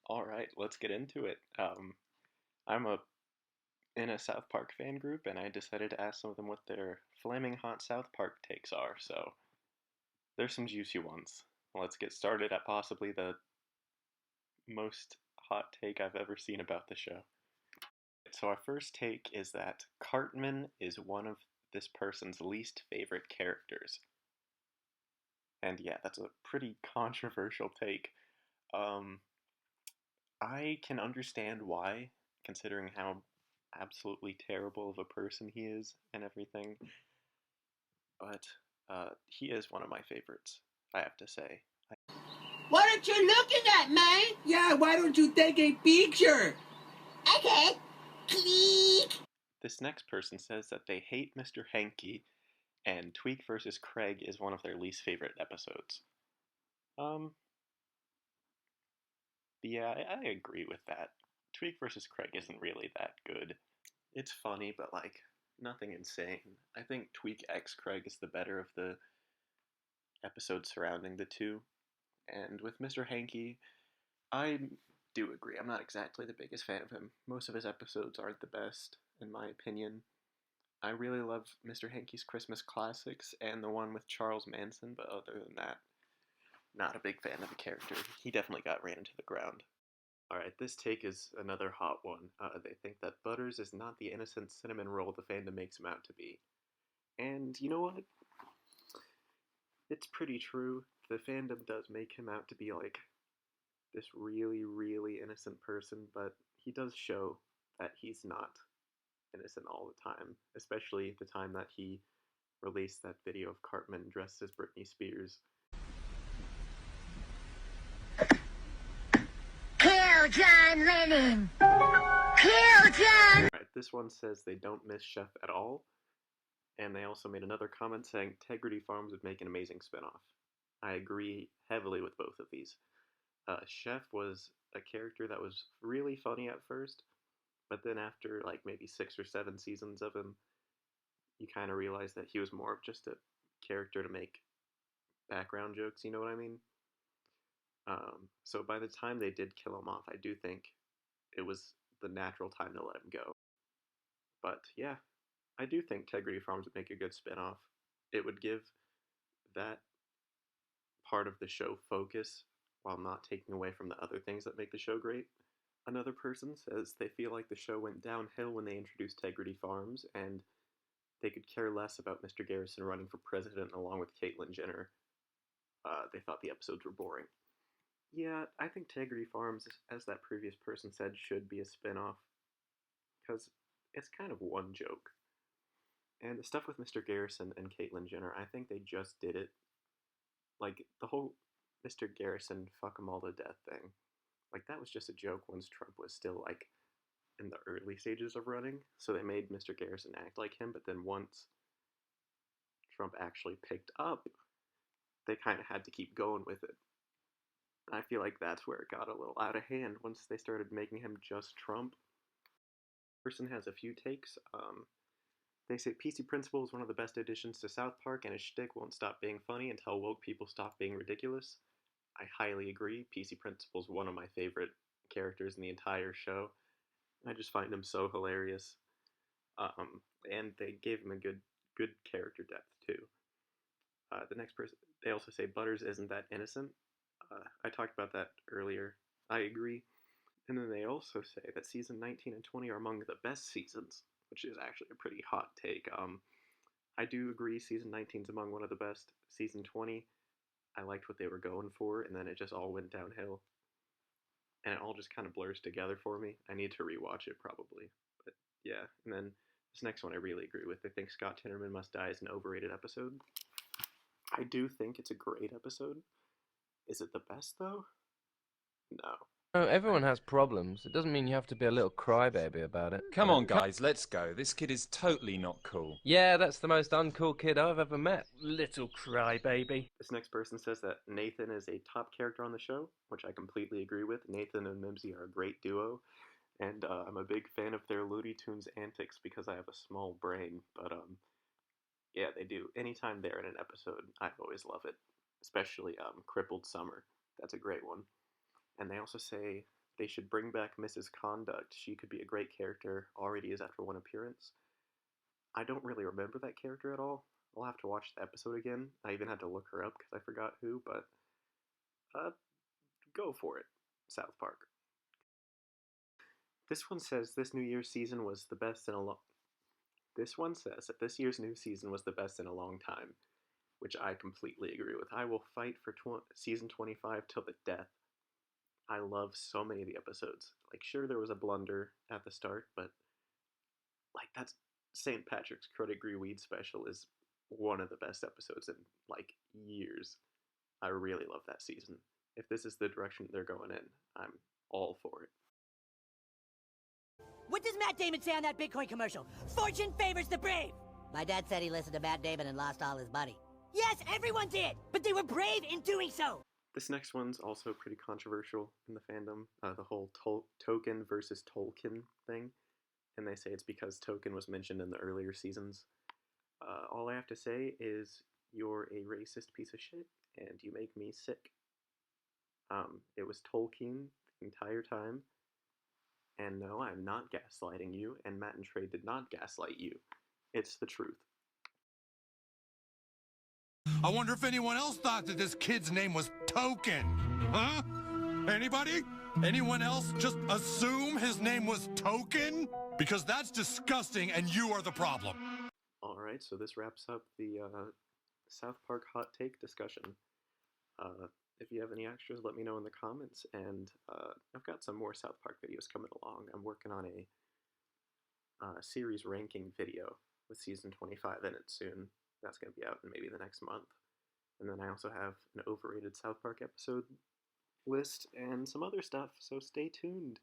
All right, let's get into it. I'm in a South Park fan group, and I decided to ask some of them what their flaming hot South Park takes are. So there's some juicy ones. Let's get started at possibly the most hot take I've ever seen about the show. So our first take is that Cartman is one of this person's least favorite characters. And yeah, that's a pretty controversial take. Um, I can understand why, considering how absolutely terrible of a person he is and everything, but he is one of my favorites, I have to say. What are you looking at, man? Yeah, why don't you take a picture? Okay. Click. This next person says that they hate Mr. Henke, and Tweak versus Craig is one of their least favorite episodes. Um, yeah, I agree with that. Tweak versus Craig isn't really that good. It's funny, but like nothing insane. I think Tweak X Craig is the better of the episodes surrounding the two. And with Mr. Henke, I do agree. I'm not exactly the biggest fan of him. Most of his episodes aren't the best, in my opinion. I really love Mr. Henke's Christmas classics and the one with Charles Manson, but other than that, not a big fan of the character. He definitely got ran into the ground. Alright, this take is another hot one. They think that Butters is not the innocent cinnamon roll the fandom makes him out to be. And you know what? It's pretty true. The fandom does make him out to be like this really, really innocent person, but he does show that he's not innocent all the time, especially the time that he released that video of Cartman dressed as Britney Spears. Kill John Lennon. Kill John. Right, this one says they don't miss Chef at all, and they also made another comment saying Tegrity Farms would make an amazing spinoff. I agree heavily with both of these. Chef was a character that was really funny at first, but then after like maybe 6 or 7 seasons of him, you kind of realize that he was more of just a character to make background jokes. You know what I mean? So by the time they did kill him off, I do think it was the natural time to let him go. But yeah, I do think Tegrity Farms would make a good spinoff. It would give that part of the show focus while not taking away from the other things that make the show great. Another person says they feel like the show went downhill when they introduced Tegrity Farms, and they could care less about Mr. Garrison running for president along with Caitlyn Jenner. They thought the episodes were boring. Yeah, I think Tegrity Farms, as that previous person said, should be a spin-off, because it's kind of one joke. And the stuff with Mr. Garrison and Caitlyn Jenner, I think they just did it. Like, the whole Mr. Garrison fuck 'em all to death thing. Like, that was just a joke once Trump was still, like, in the early stages of running. So they made Mr. Garrison act like him, but then once Trump actually picked up, they kind of had to keep going with it. I feel like that's where it got a little out of hand once they started making him just Trump. Person has a few takes. They say PC Principal is one of the best additions to South Park, and his shtick won't stop being funny until woke people stop being ridiculous. I highly agree. PC Principal is one of my favorite characters in the entire show. I just find him so hilarious. And they gave him a good character depth too. The next person, they also say Butters isn't that innocent. I talked about that earlier. I agree. And then they also say that season 19 and 20 are among the best seasons, which is actually a pretty hot take. I do agree season 19 is among one of the best. Season 20, I liked what they were going for, and then it just all went downhill. And it all just kind of blurs together for me. I need to rewatch it probably. But yeah, and then this next one I really agree with. I think Scott Tinnerman Must Die is an overrated episode. I do think it's a great episode. Is it the best though? No. No, everyone has problems. It doesn't mean you have to be a little crybaby about it. Come on, guys, let's go. This kid is totally not cool. Yeah, that's the most uncool kid I've ever met. Little crybaby. This next person says that Nathan is a top character on the show, which I completely agree with. Nathan and Mimsy are a great duo, and I'm a big fan of their Looney Tunes antics because I have a small brain. But yeah, they do. Anytime they're in an episode, I always love it. Especially Crippled Summer. That's a great one. And they also say They should bring back Mrs. Conduct. She could be a great character, already is after one appearance. I don't really remember that character at all. I'll have to watch the episode again. I even had to look her up because I forgot who, but go for it, South Park. This one says this New Year's season was the best in a long. This one says that this year's new season was the best in a long time, which I completely agree with. I will fight for season 25 till the death. I love so many of the episodes. Like, sure, there was a blunder at the start, but like that's St. Patrick's Credigree Weed special is one of the best episodes in like years. I really love that season. If this is the direction they're going in, I'm all for it. What does Matt Damon say on that Bitcoin commercial? Fortune favors the brave! My dad said he listened to Matt Damon and lost all his money. Yes, everyone did! But they were brave in doing so! This next one's also pretty controversial in the fandom. The whole Token versus Tolkien thing. And they say it's because Token was mentioned in the earlier seasons. All I have to say is you're a racist piece of shit, and you make me sick. It was Tolkien the entire time. And no, I'm not gaslighting you, and Matt and Trey did not gaslight you. It's the truth. I wonder if anyone else thought that this kid's name was Token. Huh? Anybody? Anyone else just assume his name was Token? Because that's disgusting, and you are the problem. Alright, so this wraps up the South Park hot take discussion. If you have any extras, let me know in the comments, and I've got some more South Park videos coming along. I'm working on a series ranking video with season 25 in it soon. That's going to be out in maybe the next month. And then I also have an overrated South Park episode list and some other stuff, so stay tuned.